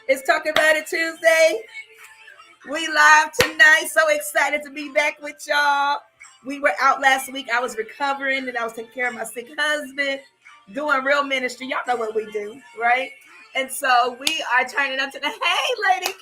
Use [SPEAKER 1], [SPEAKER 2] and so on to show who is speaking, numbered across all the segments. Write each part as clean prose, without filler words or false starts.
[SPEAKER 1] It's Talk About It Tuesday. We live tonight. So excited to be back with y'all. We were out last week. I was recovering and I was taking care of my sick husband, doing real ministry. Y'all know what we do, right? And so we are turning up to the hey, Lady K.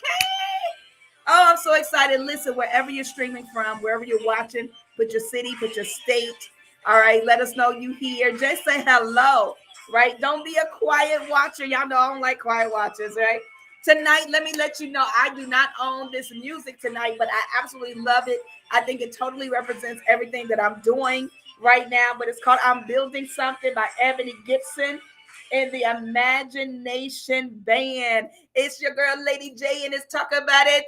[SPEAKER 1] Oh, I'm so excited. Listen, wherever you're streaming from, wherever you're watching, put your city, put your state. All right, let us know you here. Just say hello, right? Don't be a quiet watcher. Y'all know I don't like quiet watchers, right? Tonight, let me let you know I do not own this music tonight, but I absolutely love it. I think it totally represents everything that I'm doing right now. But it's called I'm Building Something by Ebony Gibson and the Imagination Band. It's your girl, Lady J, and it's Talk About It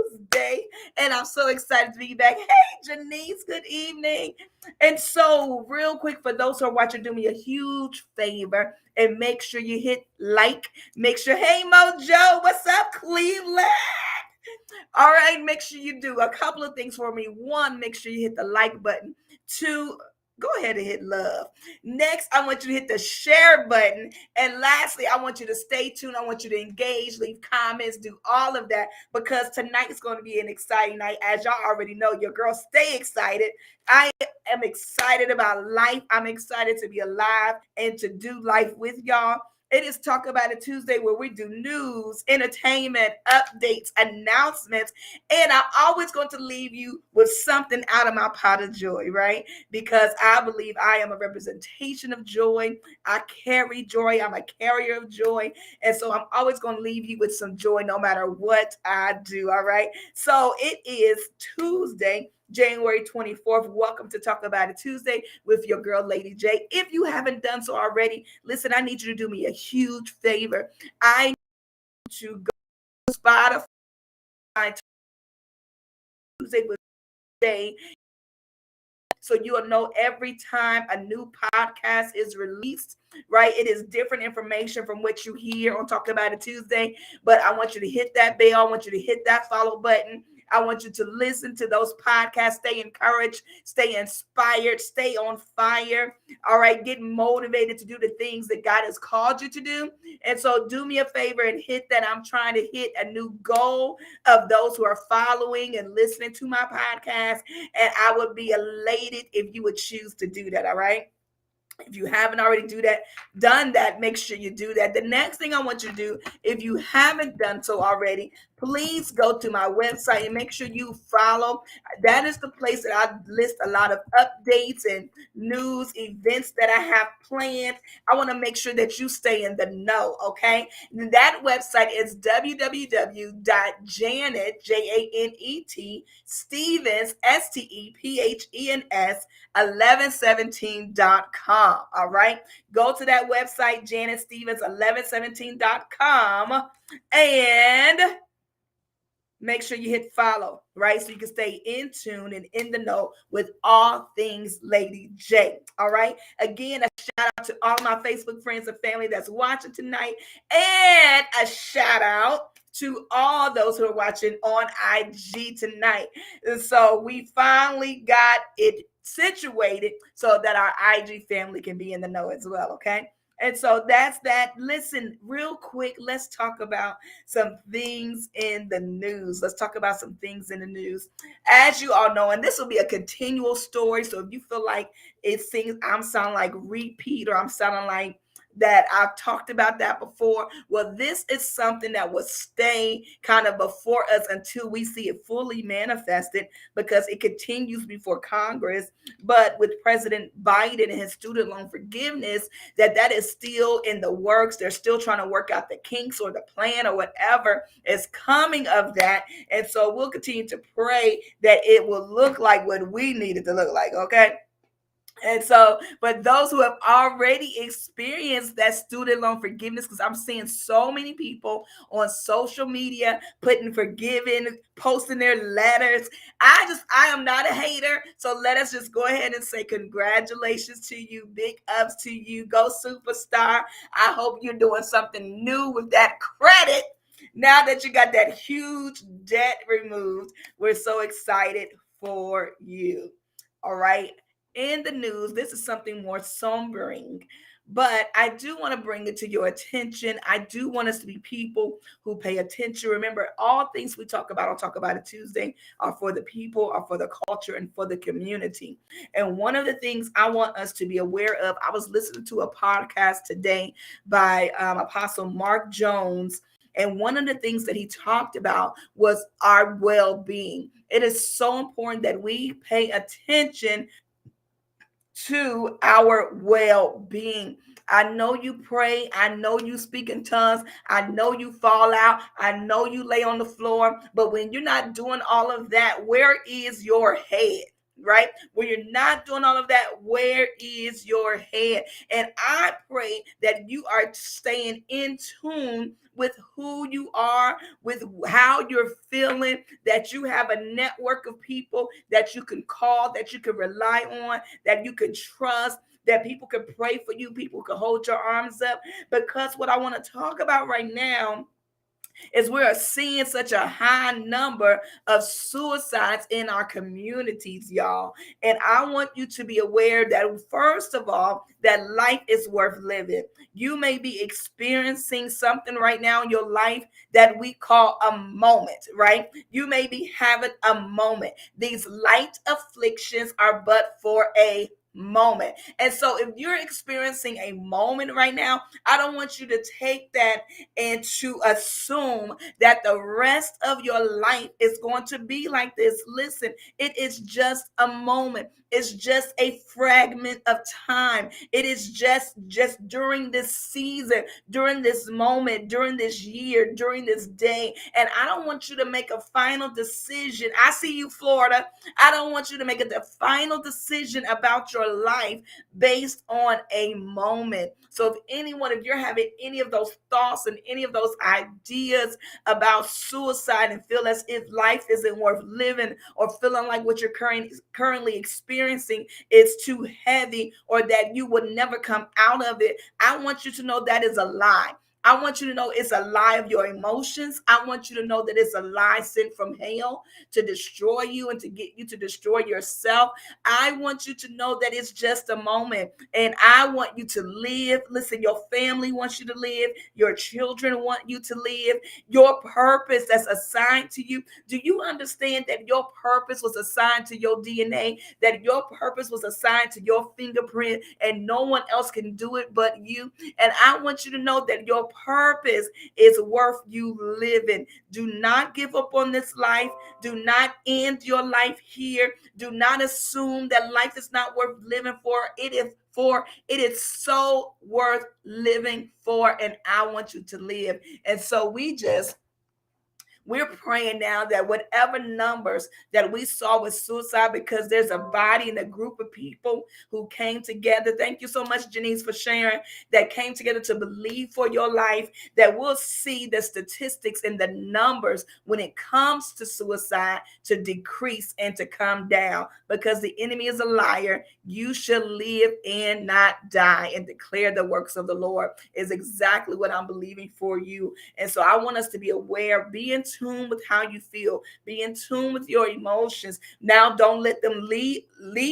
[SPEAKER 1] Tuesday. And I'm so excited to be back. Hey, Janice, good evening. And so, real quick, for those who are watching, do me a huge favor and make sure you hit like. Make sure, hey, Mojo, what's up, Cleveland? All right, make sure you do a couple of things for me. One, make sure you hit the like button. Two, go ahead and hit love. Next, I want you to hit the share button. And lastly, I want you to stay tuned. I want you to engage, leave comments, do all of that because tonight is going to be an exciting night. As y'all already know, your girl stay excited. I am excited about life. I'm excited to be alive and to do life with y'all. It is Talk About It Tuesday where we do news, entertainment, updates, announcements, and I'm always going to leave you with something out of my pot of joy, right? Because I believe I am a representation of joy. I carry joy. I'm a carrier of joy. And so I'm always going to leave you with some joy no matter what I do, all right? So it is Tuesday. January 24th. Welcome to Talk About It Tuesday with your girl, Lady J. If you haven't done so already, listen, I need you to do me a huge favor. I need to go to Spotify Tuesday with J so you'll know every time a new podcast is released, right? It is different information from what you hear on Talk About It Tuesday, but I want you to hit that bell. I want you to hit that follow button. I want you to listen to those podcasts, stay encouraged, stay inspired, stay on fire. All right, get motivated to do the things that God has called you to do. And so do me a favor and hit that. I'm trying to hit a new goal of those who are following and listening to my podcast. And I would be elated if you would choose to do that. All right. If you haven't already done that, make sure you do that. The next thing I want you to do, if you haven't done so already, please go to my website and make sure you follow. That is the place that I list a lot of updates and news events that I have planned. I want to make sure that you stay in the know, okay? And that website is www.janet, Janet, Stevens, Stephen's 1117.com. All right. Go to that website, Janet Stevens 1117.com, and make sure you hit follow, right? So you can stay in tune and in the know with all things Lady J. All right. Again, a shout out to all my Facebook friends and family that's watching tonight, and a shout out to all those who are watching on IG tonight. And so we finally got it situated so that our IG family can be in the know as well. Okay. And so that's that. Listen, real quick, let's talk about some things in the news. Let's talk about some things in the news. As you all know, and this will be a continual story. So if you feel like it seems I'm sounding like repeat or I'm sounding like that I've talked about that before. Well, this is something that will stay kind of before us until we see it fully manifested because it continues before Congress. But with President Biden and his student loan forgiveness, that is still in the works. They're still trying to work out the kinks or the plan or whatever is coming of that. And so we'll continue to pray that it will look like what we need it to look like, okay? And so, but those who have already experienced that student loan forgiveness, because I'm seeing so many people on social media putting forgiving, posting their letters. I am not a hater. So let us just go ahead and say congratulations to you. Big ups to you. Go superstar. I hope you're doing something new with that credit. Now that you got that huge debt removed, we're so excited for you. All right. In the news, this is something more sombering. But I do want to bring it to your attention. I do want us to be people who pay attention. Remember, all things we talk about, I'll talk about it Tuesday, are for the people, are for the culture, and for the community. And one of the things I want us to be aware of, I was listening to a podcast today by Apostle Mark Jones. And one of the things that he talked about was our well being. It is so important that we pay attention to our well being. I know you pray. I know you speak in tongues. I know you fall out. I know you lay on the floor. But when you're not doing all of that, where is your head? Right? When you're not doing all of that, where is your head? And I pray that you are staying in tune with who you are, with how you're feeling, that you have a network of people that you can call, that you can rely on, that you can trust, that people can pray for you, people can hold your arms up. Because what I want to talk about right now is we're seeing such a high number of suicides in our communities, y'all. And I want you to be aware that, first of all, that life is worth living. You may be experiencing something right now in your life that we call a moment, right? You may be having a moment. These light afflictions are but for a moment. And so if you're experiencing a moment right now, I don't want you to take that and to assume that the rest of your life is going to be like this. Listen, it is just a moment. It's just a fragment of time. It is just during this season, during this moment, during this year, during this day. And I don't want you to make a final decision. I see you, Florida. I don't want you to make a final decision about your life based on a moment. So if you're having any of those thoughts and any of those ideas about suicide and feel as if life isn't worth living, or feeling like what you're currently experiencing is too heavy, or that you would never come out of it, I want you to know that is a lie. I want you to know it's a lie of your emotions. I want you to know that it's a lie sent from hell to destroy you and to get you to destroy yourself. I want you to know that it's just a moment, and I want you to live. Listen, your family wants you to live. Your children want you to live. Your purpose that's assigned to you. Do you understand that your purpose was assigned to your DNA, that your purpose was assigned to your fingerprint, and no one else can do it but you? And I want you to know that your purpose is worth you living. Do not give up on this life. Do not end your life here. Do not assume that life is not worth living for. It is so worth living for, and I want you to live. And so we're praying now that whatever numbers that we saw with suicide, because there's a body and a group of people who came together. Thank you so much, Janice, for sharing, that came together to believe for your life, that we'll see the statistics and the numbers when it comes to suicide to decrease and to come down, because the enemy is a liar. You shall live and not die and declare the works of the Lord is exactly what I'm believing for you. And so I want us to be aware, be in tune with how you feel, be in tune with your emotions. Now, don't let them lead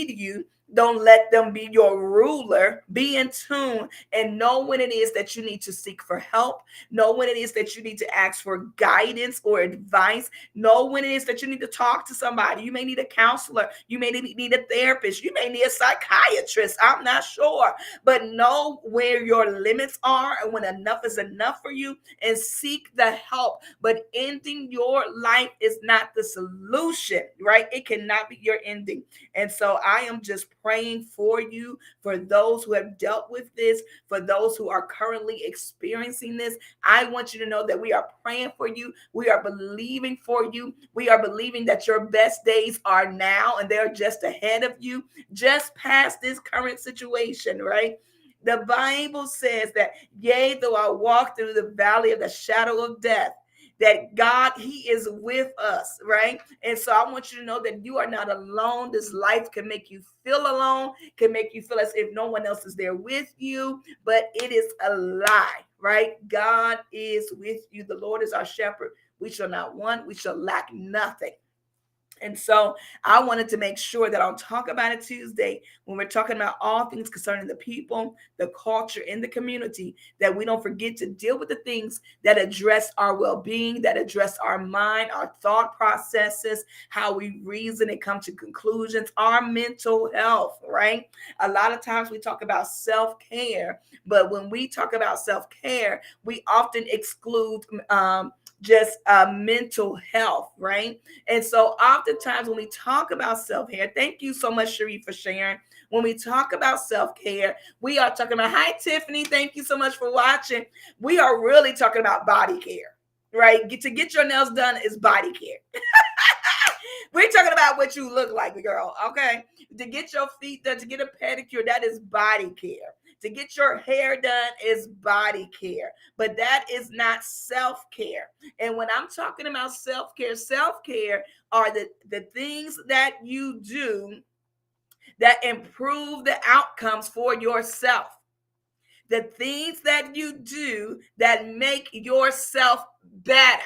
[SPEAKER 1] you. Don't let them be your ruler. Be in tune and know when it is that you need to seek for help. Know when it is that you need to ask for guidance or advice. Know when it is that you need to talk to somebody. You may need a counselor. You may need a therapist. You may need a psychiatrist. I'm not sure. But know where your limits are and when enough is enough for you, and seek the help. But ending your life is not the solution, right? It cannot be your ending. And so I am just praying for you, for those who have dealt with this, for those who are currently experiencing this. I want you to know that we are praying for you. We are believing for you. We are believing that your best days are now, and they're just ahead of you, just past this current situation, right? The Bible says that, yea, though I walk through the valley of the shadow of death, that God, He is with us, right? And so I want you to know that you are not alone. This life can make you feel alone, can make you feel as if no one else is there with you, but it is a lie, right? God is with you. The Lord is our shepherd. We shall not want, we shall lack nothing. And so I wanted to make sure that I'll talk about it Tuesday when we're talking about all things concerning the people, the culture, and the community, that we don't forget to deal with the things that address our well-being, that address our mind, our thought processes, how we reason and come to conclusions, our mental health, right? A lot of times we talk about self-care, but when we talk about self-care, we often exclude just mental health, right? And so oftentimes when we talk about self-care, thank you so much, Cherie, for sharing. When we talk about self-care, we are talking about, hi, Tiffany, thank you so much for watching. We are really talking about body care, right? To get your nails done is body care. We're talking about what you look like, girl, okay? To get your feet done, to get a pedicure, that is body care. To get your hair done is body care, but that is not self-care. And when I'm talking about self-care are the things that you do that improve the outcomes for yourself. The things that you do that make yourself better.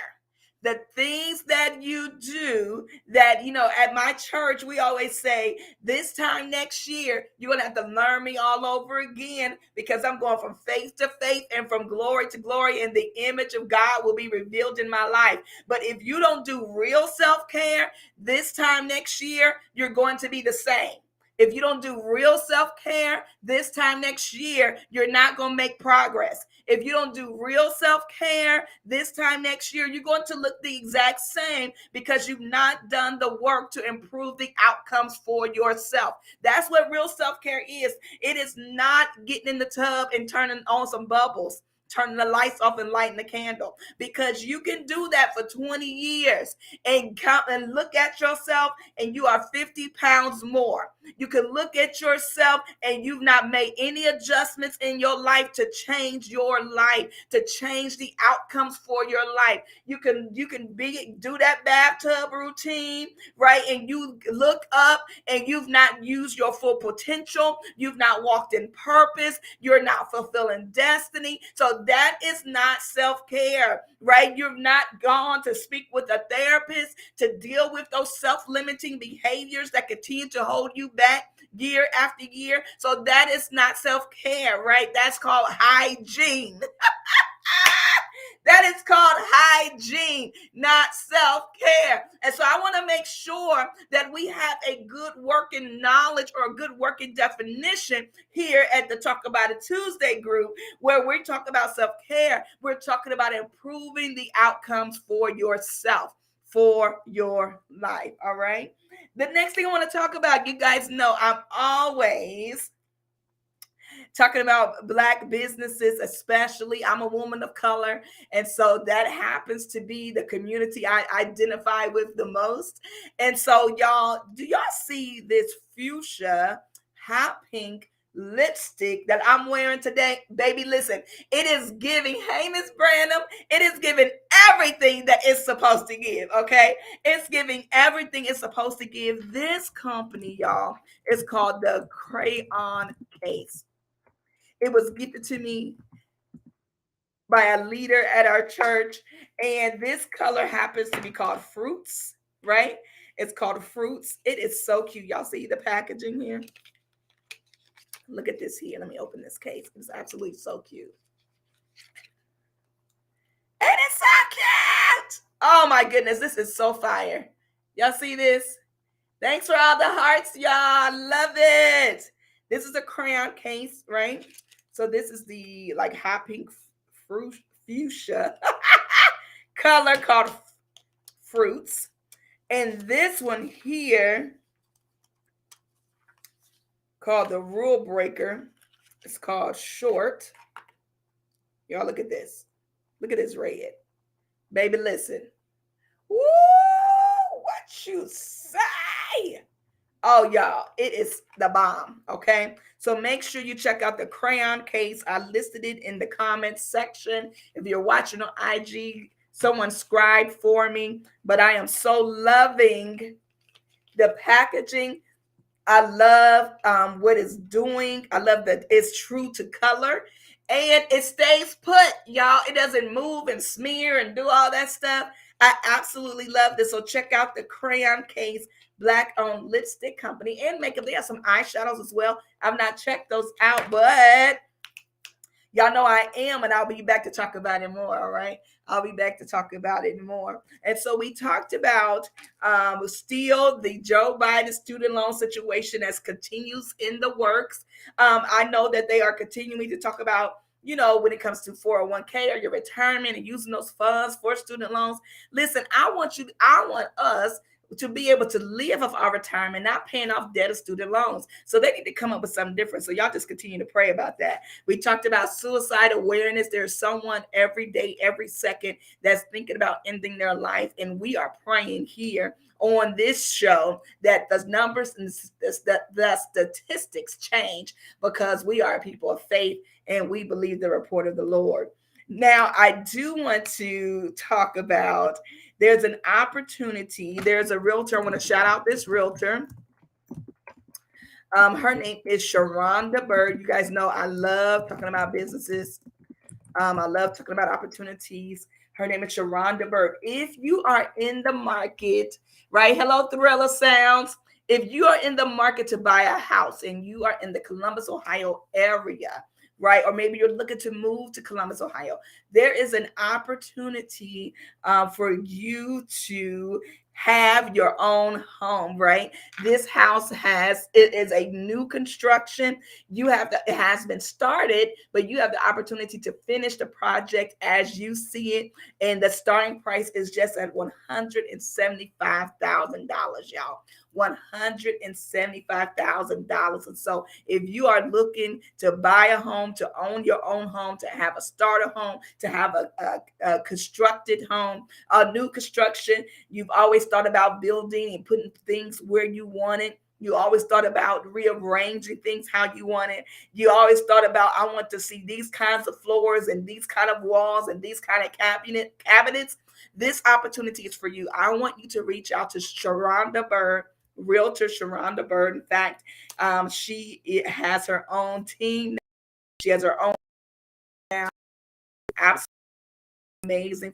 [SPEAKER 1] The things that you do that, at my church, we always say, this time next year, you're going to have to learn me all over again, because I'm going from faith to faith and from glory to glory, and the image of God will be revealed in my life. But if you don't do real self-care, this time next year, you're going to be the same. If you don't do real self-care this time next year, you're not going to make progress. If you don't do real self-care this time next year, you're going to look the exact same, because you've not done the work to improve the outcomes for yourself. That's what real self-care is. It is not getting in the tub and turning on some bubbles, turning the lights off and lighting the candle, because you can do that for 20 years and come and look at yourself and you are 50 pounds more. You can look at yourself and you've not made any adjustments in your life to change your life, to change the outcomes for your life. You can do that bathtub routine, right? And you look up and you've not used your full potential. You've not walked in purpose. You're not fulfilling destiny. So that is not self-care, right? You've not gone to speak with a therapist to deal with those self-limiting behaviors that continue to hold you back year after year. So that is not self-care, right? That's called hygiene. That is called hygiene, not self-care. And so I want to make sure that we have a good working knowledge or a good working definition here at the Talk About It Tuesday group, where we talk about self-care. We're talking about improving the outcomes for yourself, for your life. All right. The next thing I want to talk about, you guys know I'm always talking about Black businesses, especially. I'm a woman of color, and so that happens to be the community I identify with the most. And so, y'all, do y'all see this fuchsia hot pink lipstick that I'm wearing today? Baby, listen, it is giving, hey, Miss Branham, it is giving everything that it's supposed to give, okay? It's giving everything it's supposed to give. This company, y'all, is called the Crayon Case. It was gifted to me by a leader at our church. And this color happens to be called Fruits, right? It's called Fruits. It is so cute. Y'all see the packaging here? Look at this here. Let me open this case. It's absolutely so cute. And it's so cute. Oh my goodness. This is so fire. Y'all see this? Thanks for all the hearts, y'all. Love it. This is a crayon case, right? So this is the like hot pink fuchsia color called Fruits. And this one here called the Rule Breaker. It's called Short. Y'all look at this. Look at this red. Baby, listen. Woo! What you say? Oh, y'all, it is the bomb, okay? So make sure you check out the crayon case. I listed it in the comments section. If you're watching on IG, someone scribed for me. But I am so loving the packaging. I love what it's doing. I love that it's true to color. and it stays put, y'all. It doesn't move and smear and do all that stuff. I absolutely love this. So check out the Crayon Case Black owned lipstick company and makeup. They have some eyeshadows as well. I've not checked those out, but y'all know I am, and I'll be back to talk about it more. All right. I'll be back to talk about it more. And so we talked about still the Joe Biden student loan situation as continues in the works. I know that they are continuing to talk about, when it comes to 401k or your retirement and using those funds for student loans. Listen, I want us to be able to live off our retirement, not paying off debt of student loans. So they need to come up with something different. So y'all just continue to pray about that. We talked about suicide awareness. There's someone every day, every second that's thinking about ending their life. And we are praying here on this show that the numbers and the statistics change, because we are people of faith and we believe the report of the Lord. Now, I do want to talk about, there's an opportunity. There's a realtor. I want to shout out this realtor. Her name is Sharonda Bird. You guys know I love talking about businesses. I love talking about opportunities. Her name is Sharonda Bird. If you are in the market, right? Hello, Thriller Sounds. If you are in the market to buy a house and you are in the Columbus, Ohio area, right? Or maybe you're looking to move to Columbus, Ohio, there is an opportunity for you to have your own home, right? This house it is a new construction. It has been started, but you have the opportunity to finish the project as you see it. And the starting price is just at $175,000, y'all. $175,000. And so if you are looking to buy a home, to own your own home, to have a starter home, to have a constructed home, a new construction, you've always thought about building and putting things where you want it. You always thought about rearranging things how you want it. You always thought about, I want to see these kinds of floors and these kind of walls and these kind of cabinets. This opportunity is for you. I want you to reach out to Sharonda Bird, Realtor Sharonda Bird. In fact, she has her own team. She has her own now. Absolutely amazing.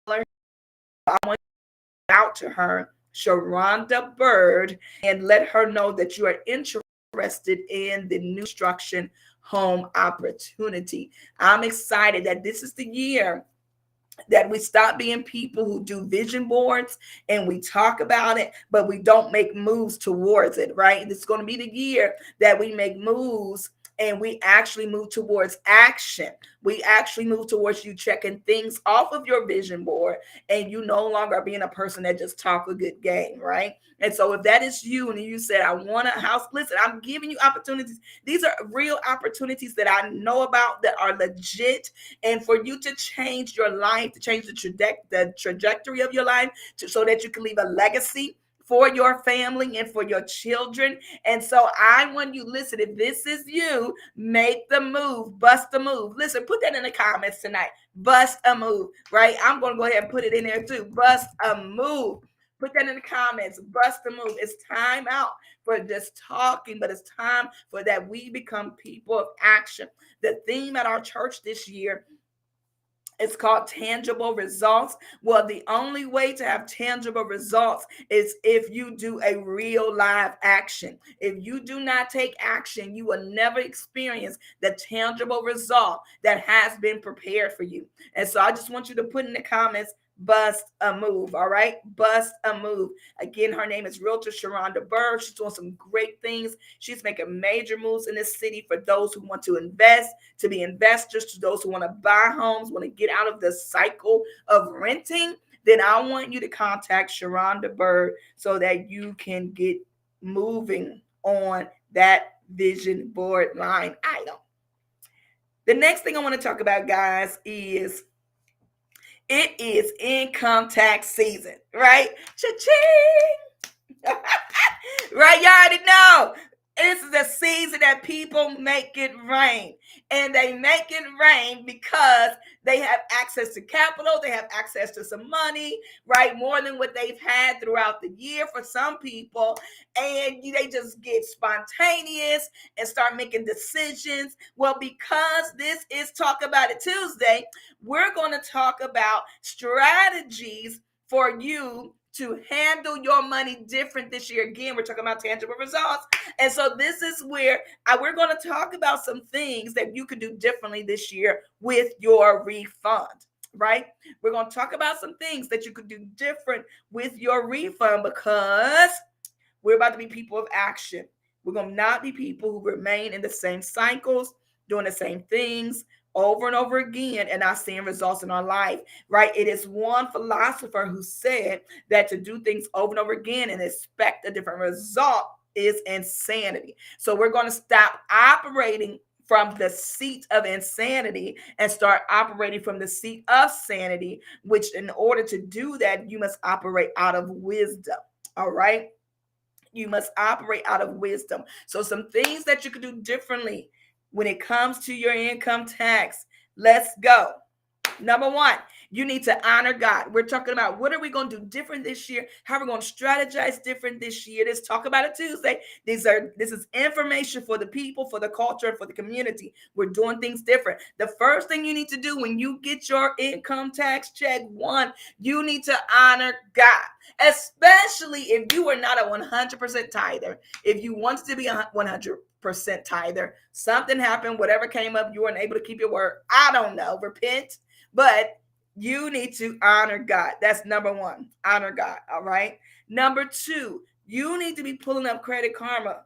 [SPEAKER 1] I want you out to her, Sharonda Bird, and let her know that you are interested in the new construction home opportunity. I'm excited that this is the year that we stop being people who do vision boards and we talk about it, but we don't make moves towards it, right? It's going to be the year that we make moves and we actually move towards action. We actually move towards you checking things off of your vision board, and you no longer being a person that just talk a good game, right? And so if that is you and you said, I want a house, listen, I'm giving you opportunities. These are real opportunities that I know about that are legit. And for you to change your life, to change the trajectory of your life, so that you can leave a legacy for your family and for your children. And so I want you, listen, if this is you, make the move, bust the move. Listen, put that in the comments tonight. Bust a move, right? I'm going to go ahead and put it in there too. Bust a move. Put that in the comments. Bust the move. It's time out for just talking, but it's time for that we become people of action. The theme at our church this year, it's called tangible results. Well, the only way to have tangible results is if you do a real live action. If you do not take action, you will never experience the tangible result that has been prepared for you. And so I just want you to put in the comments, bust a move. All right. Bust a move. Again, her name is Realtor Sharonda Bird. She's doing some great things. She's making major moves in this city for those who want to invest, to be investors, to those who want to buy homes, want to get out of the cycle of renting. Then I want you to contact Sharonda Bird so that you can get moving on that vision board line item. The next thing I want to talk about, guys, is it is income tax season, right? Cha-ching! Right, you already know. This is a season that people make it rain. And they make it rain because they have access to capital, they have access to some money, right? More than what they've had throughout the year for some people. And they just get spontaneous and start making decisions. Well, because this is Talk About It Tuesday, we're going to talk about strategies for you to handle your money different this year. Again, we're talking about tangible results. And so this is where we're going to talk about some things that you could do differently this year with your refund, right? We're going to talk about some things that you could do different with your refund because we're about to be people of action. We're going to not be people who remain in the same cycles, doing the same things over and over again and not seeing results in our life, right? It is one philosopher who said that to do things over and over again and expect a different result is insanity. So we're going to stop operating from the seat of insanity and start operating from the seat of sanity, which in order to do that, you must operate out of wisdom. All right. You must operate out of wisdom. So some things that you could do differently when it comes to your income tax. Let's go. Number one, you need to honor God. We're talking about what are we going to do different this year? How are we going to strategize different this year? Let's talk about it Tuesday. This is information for the people, for the culture, and for the community. We're doing things different. The first thing you need to do when you get your income tax check, one, you need to honor God, especially if you are not a 100% tither. If you want to be a 100% tither, something happened, whatever came up, you weren't able to keep your word. I don't know. Repent. But you need to honor God. That's number one. Honor God. All right. Number two, you need to be pulling up Credit Karma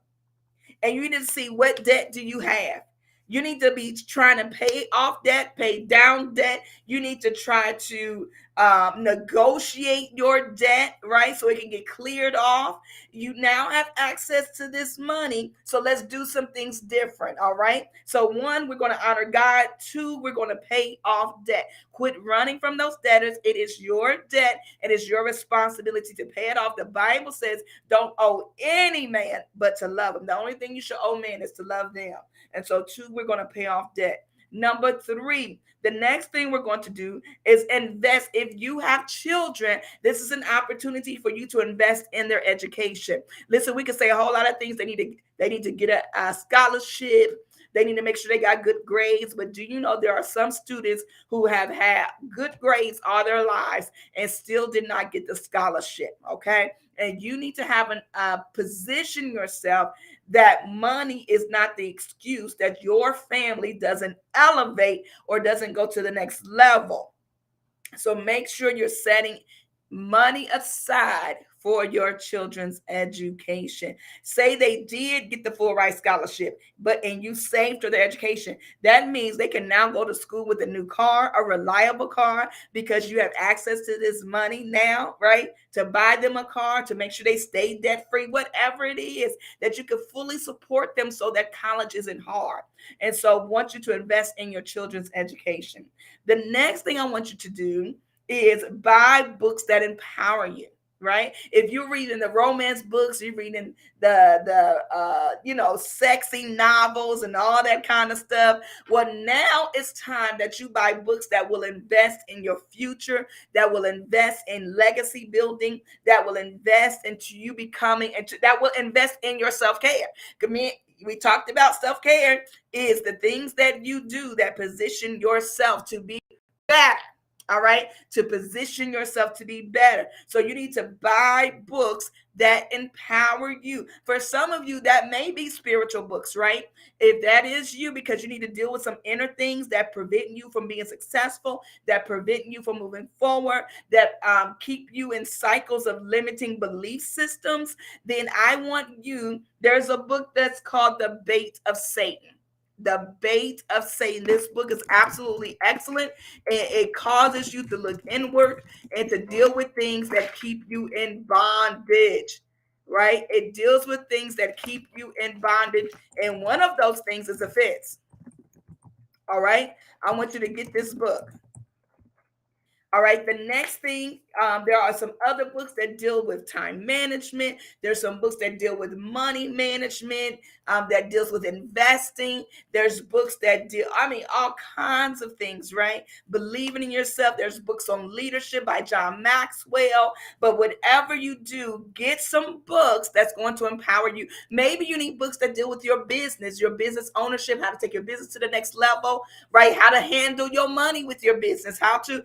[SPEAKER 1] and you need to see what debt do you have. You need to be trying to pay off debt, pay down debt. You need to try to negotiate your debt, right? So it can get cleared off. You now have access to this money. So let's do some things different, all right? So one, we're going to honor God. Two, we're going to pay off debt. Quit running from those debtors. It is your debt. It is your responsibility to pay it off. The Bible says don't owe any man but to love him. The only thing you should owe man is to love them. And so two, we're going to pay off debt. Number three, the next thing we're going to do is invest. If you have children, this is an opportunity for you to invest in their education. Listen, we can say a whole lot of things. They need to get a scholarship. They need to make sure they got good grades. But do you know there are some students who have had good grades all their lives and still did not get the scholarship, okay? And you need to have position yourself that money is not the excuse that your family doesn't elevate or doesn't go to the next level. So make sure you're setting money aside for your children's education. Say they did get the full ride scholarship, and you saved for their education. That means they can now go to school with a new car, a reliable car, because you have access to this money now, right? To buy them a car, to make sure they stay debt free, whatever it is, that you can fully support them so that college isn't hard. And so I want you to invest in your children's education. The next thing I want you to do is buy books that empower you, right? If you're reading the romance books, you're reading the sexy novels and all that kind of stuff. Well, now it's time that you buy books that will invest in your future, that will invest in legacy building, that will invest into you becoming, that will invest in your self-care. We talked about self-care is the things that you do that position yourself to be better. All right, to position yourself to be better. So you need to buy books that empower you. For some of you, that may be spiritual books, right? If that is you, because you need to deal with some inner things that prevent you from being successful, that prevent you from moving forward, that keep you in cycles of limiting belief systems, then I want you, there's a book that's called The Bait of Satan. The Bait of Satan. This book is absolutely excellent. It causes you to look inward and to deal with things that keep you in bondage, right? It deals with things that keep you in bondage. And one of those things is offense. All right. I want you to get this book. All right. The next thing, there are some other books that deal with time management. There's some books that deal with money management, that deals with investing. There's books that deal, I mean, all kinds of things, right? Believing in yourself. There's books on leadership by John Maxwell. But whatever you do, get some books that's going to empower you. Maybe you need books that deal with your business ownership, how to take your business to the next level, right? How to handle your money with your business, how to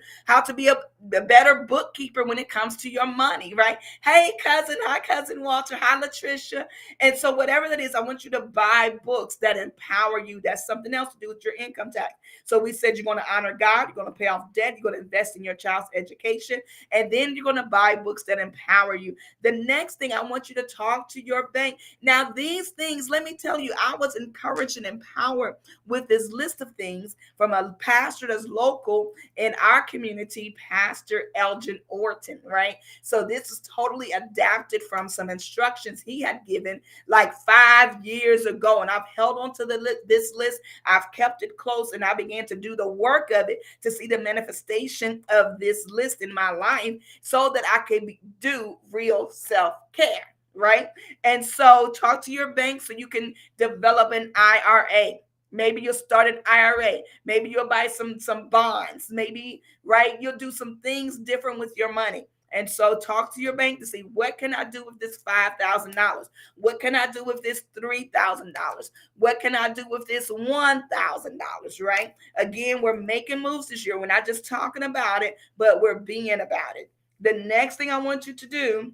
[SPEAKER 1] be a better bookkeeper when it comes to your money, right? Hey, cousin. Hi, cousin Walter. Hi, Latricia. And so, whatever that is, I want you to buy books that empower you. That's something else to do with your income tax. So, we said you're going to honor God, you're going to pay off debt, you're going to invest in your child's education, and then you're going to buy books that empower you. The next thing, I want you to talk to your bank. Now, these things, let me tell you, I was encouraged and empowered with this list of things from a pastor that's local in our community, Pastor Elgin Orton, right? So this is totally adapted from some instructions he had given like 5 years ago. And I've held on to this list. I've kept it close, and I began to do the work of it to see the manifestation of this list in my life so that I can do real self-care. Right. And so talk to your bank so you can develop an IRA. Maybe you'll start an IRA. Maybe you'll buy some bonds. Maybe, right, you'll do some things different with your money. And so talk to your bank to see, what can I do with this $5,000? What can I do with this $3,000? What can I do with this $1,000? Right? Again, we're making moves this year. We're not just talking about it, but we're being about it. The next thing I want you to do,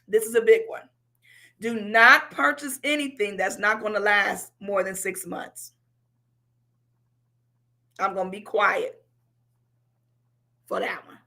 [SPEAKER 1] this is a big one. Do not purchase anything that's not going to last more than 6 months. I'm going to be quiet for that one.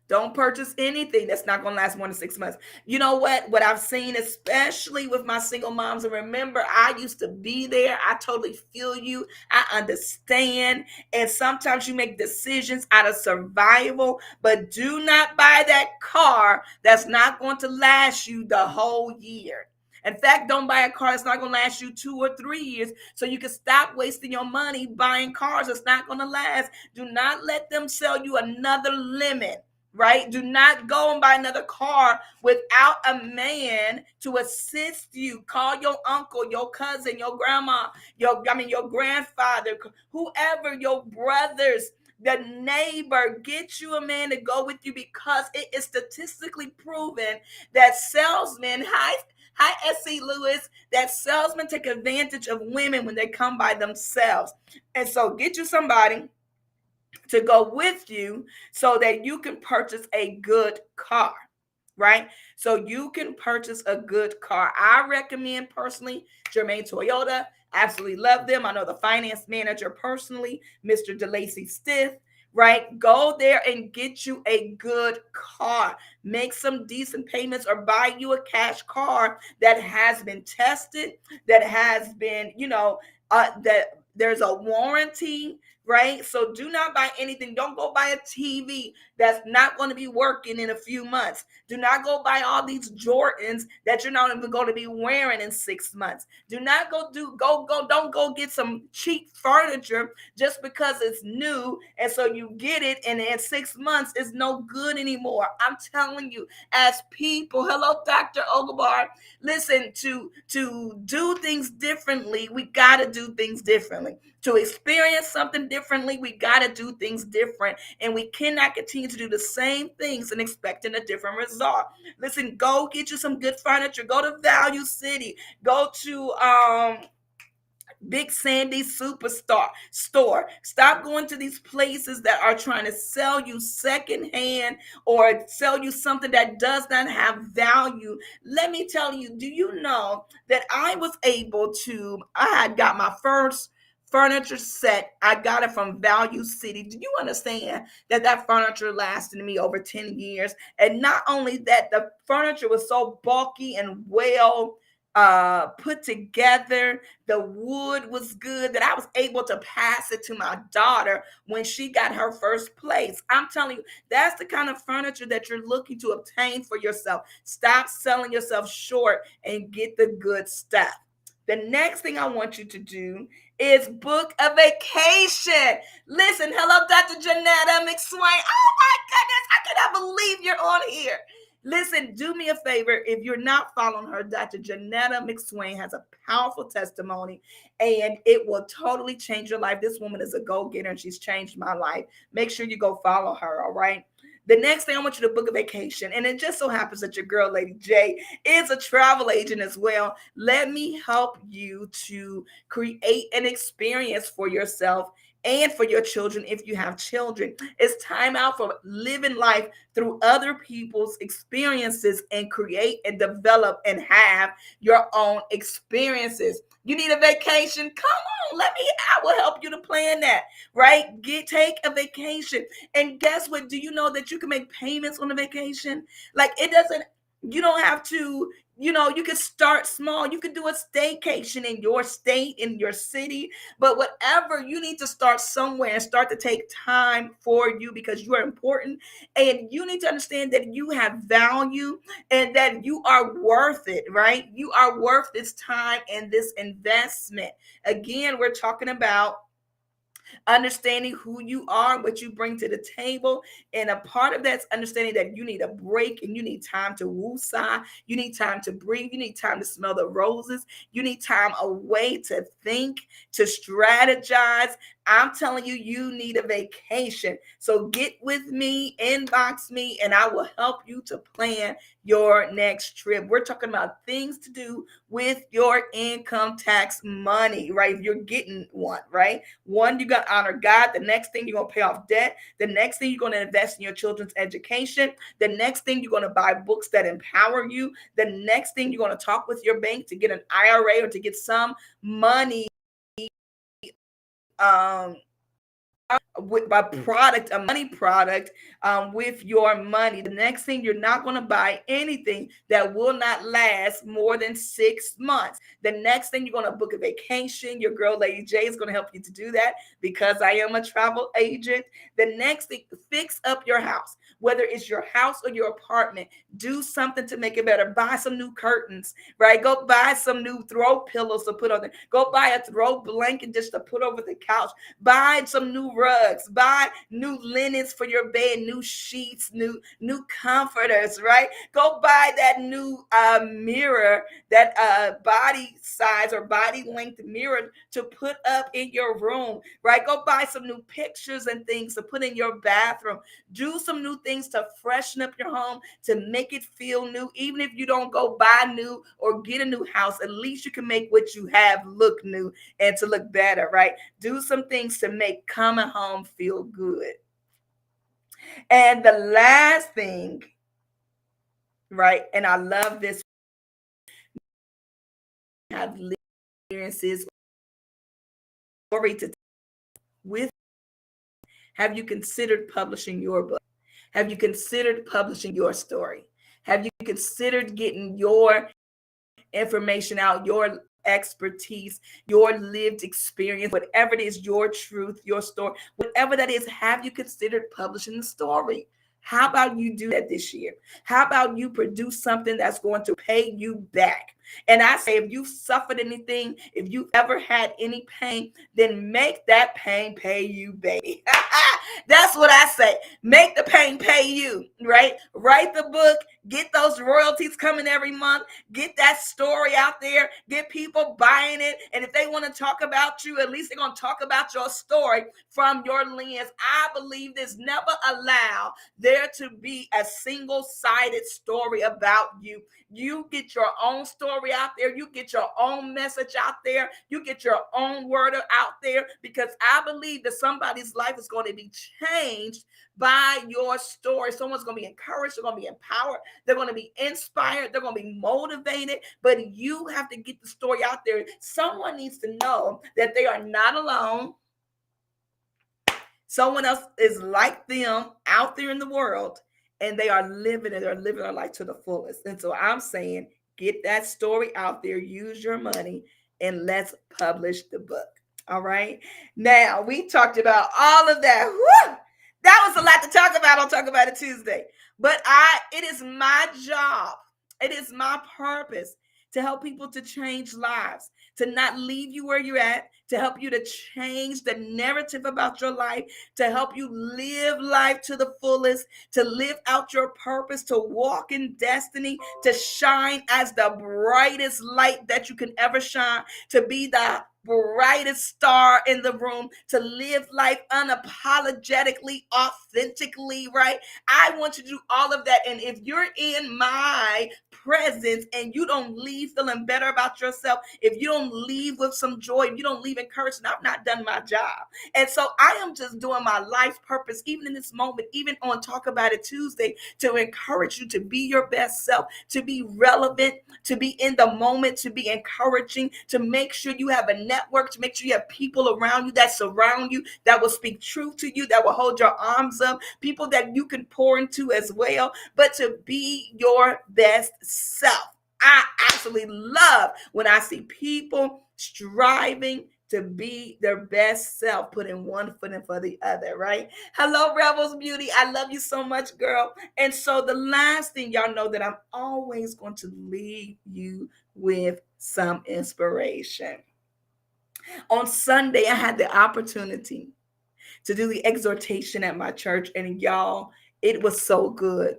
[SPEAKER 1] Don't purchase anything that's not going to last more than 6 months. You know what I've seen, especially with my single moms, and remember, I used to be there. I totally feel you. I understand. And sometimes you make decisions out of survival, but do not buy that car that's not going to last you the whole year. In fact, don't buy a car that's not going to last you 2 or 3 years, so you can stop wasting your money buying cars that's not going to last. Do not let them sell you another lemon. Right? Do not go and buy another car without a man to assist you. Call your uncle, your cousin, your grandma, your grandfather, whoever, your brothers, the neighbor. Get you a man to go with you, because it is statistically proven that salesmen, hi SC Lewis, that salesmen take advantage of women when they come by themselves. And so get you somebody to go with you so that you can purchase a good car, right? So you can purchase a good car. I recommend personally Germain Toyota. Absolutely love them. I know the finance manager personally, Mr. DeLacy Stiff, right? Go there and get you a good car. Make some decent payments, or buy you a cash car that has been tested, that has been, that there's a warranty, right? So do not buy anything. Don't go buy a TV that's not going to be working in a few months. Do not go buy all these Jordans that you're not even going to be wearing in 6 months. Do not don't go get some cheap furniture just because it's new, and so you get it, and in 6 months it's no good anymore. I'm telling you, as people, hello, Dr. Ogabar, listen, to do things differently, we got to do things differently. To experience something differently, we got to do things different. And we cannot continue to do the same things and expecting a different result. Listen, go get you some good furniture. Go to Value City. Go to Big Sandy Superstar store. Stop going to these places that are trying to sell you secondhand or sell you something that does not have value. Let me tell you, do you know that I had got my first furniture set. I got it from Value City. Do you understand that furniture lasted me over 10 years? And not only that, the furniture was so bulky and well put together. The wood was good that I was able to pass it to my daughter when she got her first place. I'm telling you, that's the kind of furniture that you're looking to obtain for yourself. Stop selling yourself short and get the good stuff. The next thing I want you to do is book a vacation. Listen, hello, Dr. Janetta McSwain. Oh my goodness, I cannot believe you're on here. Listen, do me a favor. If you're not following her, Dr. Janetta McSwain has a powerful testimony and it will totally change your life. This woman is a go-getter and she's changed my life. Make sure you go follow her, all right? The next thing, I want you to book a vacation. And it just so happens that your girl, Lady J, is a travel agent as well. Let me help you to create an experience for yourself and for your children if you have children. It's time out for living life through other people's experiences and create and develop and have your own experiences. You need a vacation? Come on, I will help you to plan that, right? Take a vacation. And guess what? Do you know that you can make payments on a vacation? Like you don't have to, you can start small. You can do a staycation in your state, in your city, but whatever, you need to start somewhere and start to take time for you because you are important. And you need to understand that you have value and that you are worth it, right? You are worth this time and this investment. Again, we're talking about understanding who you are, what you bring to the table. And a part of that's understanding that you need a break and you need time to woosah. You need time to breathe. You need time to smell the roses. You need time away to think, to strategize. I'm telling you, you need a vacation. So get with me, inbox me, and I will help you to plan your next trip. We're talking about things to do with your income tax money, right? If you're getting one, right? One, you got to honor God. The next thing, you're going to pay off debt. The next thing, you're going to invest in your children's education. The next thing, you're going to buy books that empower you. The next thing, you're going to talk with your bank to get an IRA or to get some money with a money product with your money. The next thing, you're not going to buy anything that will not last more than 6 months. The next thing, you're going to book a vacation. Your girl, Lady J, is going to help you to do that because I am a travel agent. The next thing, fix up your house. Whether it's your house or your apartment, do something to make it better. Buy some new curtains, right? Go buy some new throw pillows to put on there. Go buy a throw blanket just to put over the couch. Buy some new rugs. Buy new linens for your bed, new sheets, new comforters, right? Go buy that new mirror, that body size or body length mirror to put up in your room, right? Go buy some new pictures and things to put in your bathroom. Do some new things to freshen up your home, to make it feel new. Even if you don't go buy new or get a new house, at least you can make what you have look new and to look better, right? Do some things to make coming home feel good. And the last thing, right? And I love this. Have experiences, story to with. Have you considered publishing your book? Have you considered publishing your story? Have you considered getting your information out, your expertise, your lived experience, whatever it is, your truth, your story, whatever that is, have you considered publishing the story? How about you do that this year? How about you produce something that's going to pay you back? And I say, if you've suffered anything, if you've ever had any pain, then make that pain pay you, baby. That's what I say. Make the pain pay you, right? Write the book, get those royalties coming every month, get that story out there, get people buying it. And if they want to talk about you, at least they're going to talk about your story from your lens. I believe this. Never allow there to be a single-sided story about you. You get your own story out there. You get your own message out there. You get your own word out there, because I believe that somebody's life is going to be changed by your story. Someone's going to be encouraged. They're going to be empowered. They're going to be inspired. They're going to be motivated. But you have to get the story out there. Someone needs to know that they are not alone. Someone else is like them out there in the world, and they are living and they're living their life to the fullest. And so I'm saying, get that story out there, use your money, and let's publish the book. All right. Now, we talked about all of that. Woo! That was a lot to talk about. I'll talk about it Tuesday. But it is my job. It is my purpose to help people to change lives, to not leave you where you're at, to help you to change the narrative about your life, to help you live life to the fullest, to live out your purpose, to walk in destiny, to shine as the brightest light that you can ever shine, to be the brightest star in the room, to live life unapologetically, authentically, right? I want you to do all of that. And if you're in my presence and you don't leave feeling better about yourself, if you don't leave with some joy, if you don't leave encouraged, I've not done my job. And so I am just doing my life purpose, even in this moment, even on Talk About It Tuesday, to encourage you to be your best self, to be relevant, to be in the moment, to be encouraging, to make sure you have a network, to make sure you have people around you that surround you, that will speak truth to you, that will hold your arms up, people that you can pour into as well, but to be your best self. I absolutely love when I see people striving to be their best self, putting one foot in for the other, right? Hello, Rebels Beauty. I love you so much, girl. And so the last thing, y'all know that I'm always going to leave you with some inspiration. On Sunday, I had the opportunity to do the exhortation at my church, and y'all, it was so good.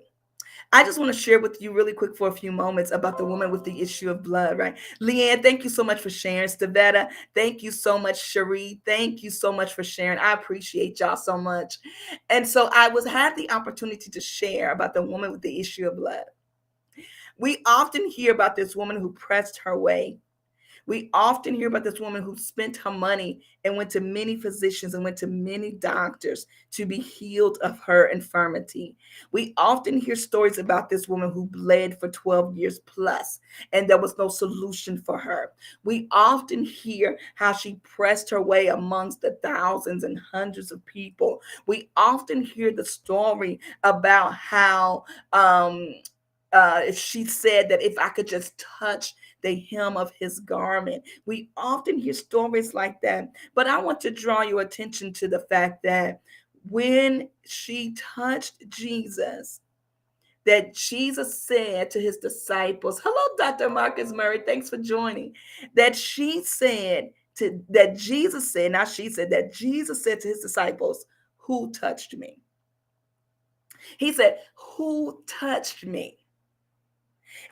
[SPEAKER 1] I just want to share with you really quick for a few moments about the woman with the issue of blood, right? Leanne, thank you so much for sharing. Stavetta, thank you so much. Cherie, thank you so much for sharing. I appreciate y'all so much. And so I had the opportunity to share about the woman with the issue of blood. We often hear about this woman who pressed her way. We often hear about this woman who spent her money and went to many physicians and went to many doctors to be healed of her infirmity. We often hear stories about this woman who bled for 12 years plus, and there was no solution for her. We often hear how she pressed her way amongst the thousands and hundreds of people. We often hear the story about how she said that if I could just touch the hem of his garment. We often hear stories like that, but I want to draw your attention to the fact that when she touched Jesus, that Jesus said to his disciples, hello, Dr. Marcus Murray, thanks for joining, that Jesus said to his disciples, who touched me? He said, who touched me?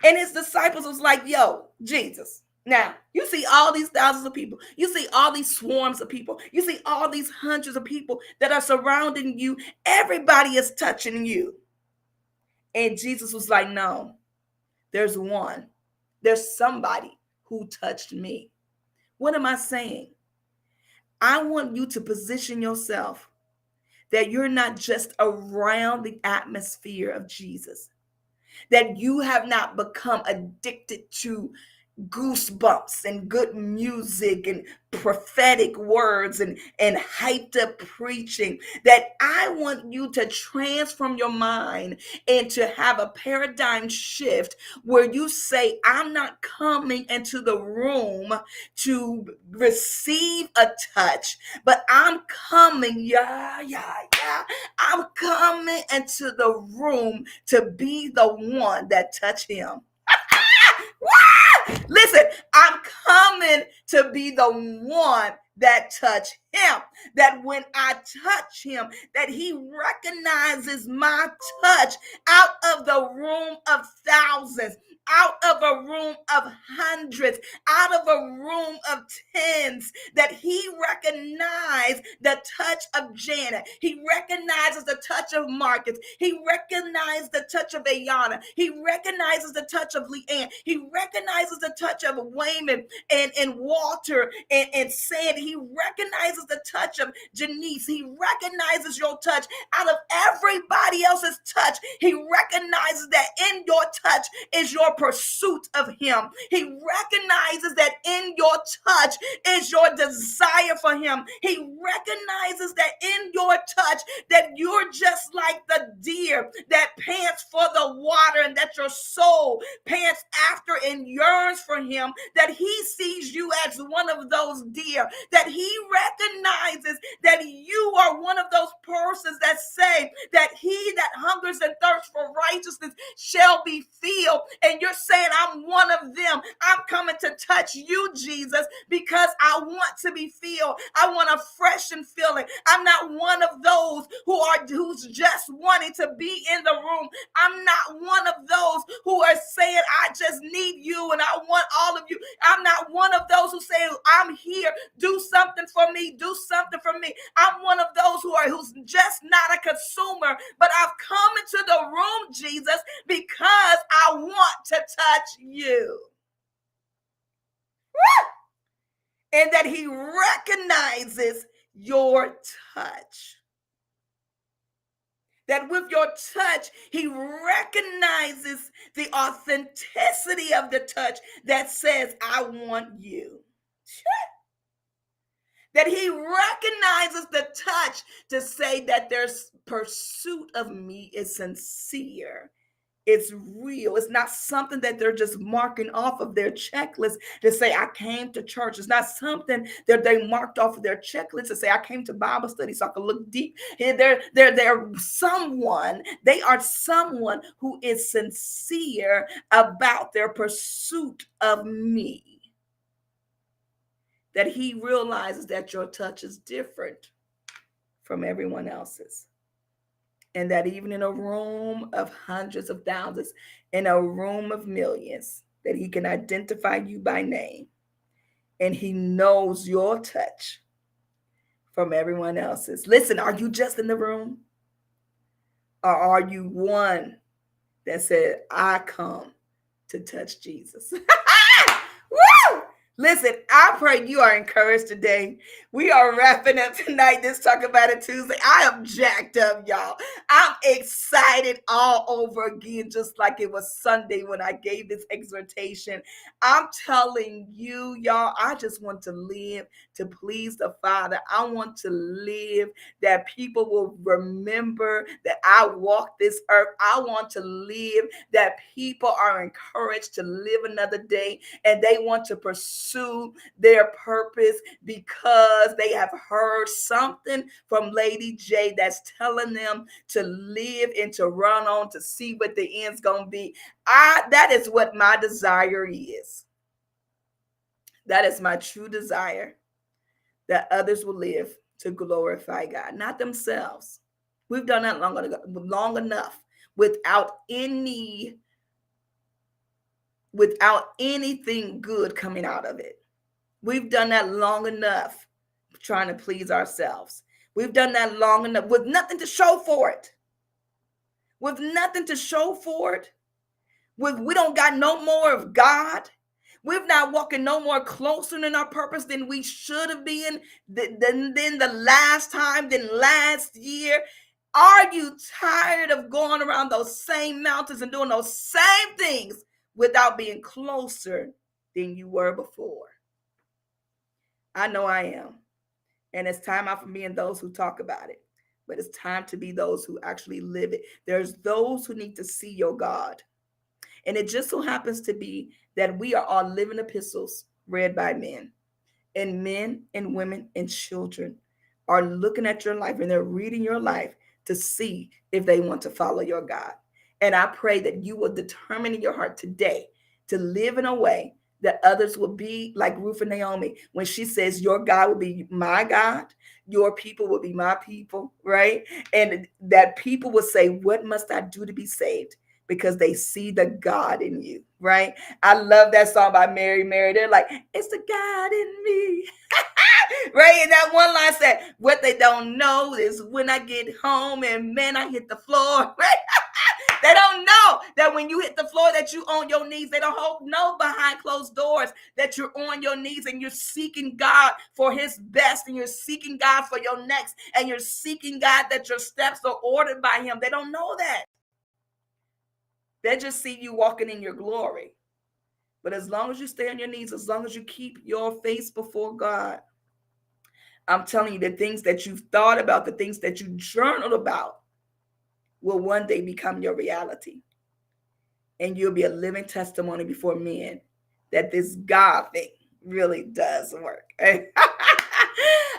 [SPEAKER 1] And his disciples was like, yo, Jesus. Now, you see all these thousands of people. You see all these swarms of people. You see all these hundreds of people that are surrounding you. Everybody is touching you. And Jesus was like, no, there's one. There's somebody who touched me. What am I saying? I want you to position yourself that you're not just around the atmosphere of Jesus, that you have not become addicted to goosebumps and good music and prophetic words and hyped up preaching, that I want you to transform your mind and to have a paradigm shift where you say, I'm not coming into the room to receive a touch, but I'm coming, I'm coming into the room to be the one that touched him. Listen, I'm coming to be the one that touch him, that when I touch him, that he recognizes my touch out of the room of thousands, out of a room of hundreds, out of a room of tens, that he recognized the touch of Janet. He recognizes the touch of Marcus. He recognized the touch of Ayana. He recognizes the touch of Leanne. He recognizes the touch of Wayman and Walter and Sandy. He recognizes the touch of Janice. He recognizes your touch out of everybody else's touch. He recognizes that in your touch is your pursuit of him. He recognizes that in your touch is your desire for him. He recognizes that in your touch that you're just like the deer that pants for the water, and that your soul pants after and yearns for him, that he sees you as one of those deer, that he recognizes that you are one of those persons that say that he that hungers and thirsts for righteousness shall be filled, and you're saying, I'm one of them. I'm coming to touch you, Jesus, because I want to be filled. I want a fresh and feeling. I'm not one of those who's just wanting to be in the room. I'm not one of those who are saying, I just need you and I want all of you. I'm not one of those who say, I'm here. Do something for me. Do something for me. I'm one of those who's just not a consumer, but I've come into the room, Jesus, because I want to touch you. Woo! And that he recognizes your touch. That with your touch, he recognizes the authenticity of the touch that says, I want you. That he recognizes the touch to say that their pursuit of me is sincere. It's real. It's not something that they're just marking off of their checklist to say, I came to church. It's not something that they marked off of their checklist to say, I came to Bible study so I can look deep. They're someone, they are someone who is sincere about their pursuit of me. That he realizes that your touch is different from everyone else's. And that even in a room of hundreds of thousands, in a room of millions, that he can identify you by name. And he knows your touch from everyone else's. Listen, are you just in the room? Or are you one that said, I come to touch Jesus? Woo! Listen, I pray you are encouraged today. We are wrapping up tonight, this Talk About It Tuesday. I am jacked up, y'all. I'm excited all over again, just like it was Sunday when I gave this exhortation. I'm telling you, y'all, I just want to live to please the Father. I want to live that people will remember that I walk this earth. I want to live that people are encouraged to live another day and they want to pursue their purpose because they have heard something from Lady J that's telling them to live and to run on to see what the end's gonna be. That is what my desire is. That is my true desire, that others will live to glorify God, not themselves. We've done that long enough without anything good coming out of it. We've done that long enough trying to please ourselves. We've done that long enough with nothing to show for it. With nothing to show for it. We don't got no more of God. We're not walking no more closer in our purpose than we should have been than the last time, than last year. Are you tired of going around those same mountains and doing those same things without being closer than you were before? I know I am. And it's time out for being those who talk about it. But it's time to be those who actually live it. There's those who need to see your God. And it just so happens to be that we are all living epistles read by men. And men and women and children are looking at your life and they're reading your life to see if they want to follow your God. And I pray that you will determine in your heart today to live in a way that others will be like Ruth and Naomi when she says, your God will be my God, your people will be my people, right? And that people will say, what must I do to be saved? Because they see the God in you, right? I love that song by Mary. They're like, it's the God in me. Right? And that one line said, what they don't know is when I get home and man, I hit the floor, right? They don't know that when you hit the floor that you on your knees. They don't know behind closed doors that you're on your knees and you're seeking God for his best and you're seeking God for your next and you're seeking God that your steps are ordered by him. They don't know that. They just see you walking in your glory. But as long as you stay on your knees, as long as you keep your face before God, I'm telling you, the things that you've thought about, the things that you journaled about will one day become your reality. And you'll be a living testimony before men that this God thing really does work.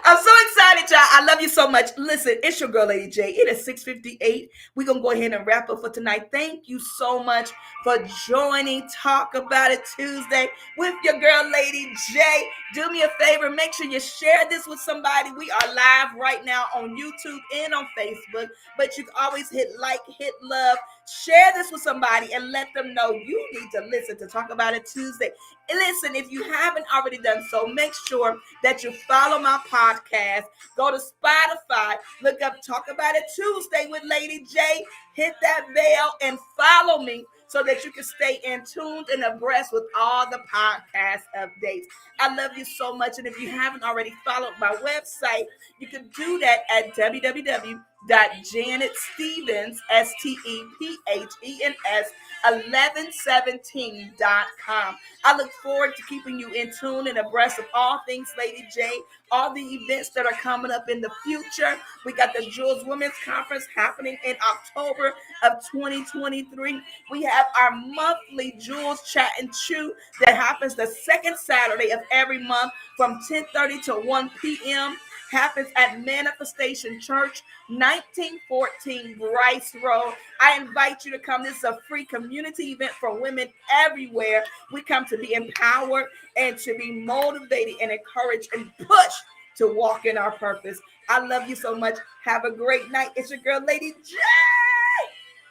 [SPEAKER 1] I'm so excited, y'all. I love you so much. Listen, it's your girl, Lady J. It is 6:58. We're going to go ahead and wrap up for tonight. Thank you so much for joining Talk About It Tuesday with your girl, Lady J. Do me a favor. Make sure you share this with somebody. We are live right now on YouTube and on Facebook, but you can always hit like, hit love. Share this with somebody and let them know you need to listen to Talk About It Tuesday. And listen, if you haven't already done so, make sure that you follow my podcast. Go to Spotify, look up Talk About It Tuesday with Lady J, hit that bell and follow me so that you can stay in tuned and abreast with all the podcast updates. I love you so much. And if you haven't already followed my website, you can do that at www.janetstevens, STEPHENS, 1117.com. I look forward to keeping you in tune and abreast of all things Lady J, all the events that are coming up in the future. We got the Jules Women's Conference happening in October of 2023. We have our monthly Jules Chat and Chew that happens the second Saturday of every month from 10:30 to 1 p.m. Happens at Manifestation Church, 1914 Bryce Road. I invite you to come. This is a free community event for women everywhere. We come to be empowered and to be motivated and encouraged and pushed to walk in our purpose. I love you so much. Have a great night. It's your girl, Lady J,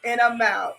[SPEAKER 1] and I'm out.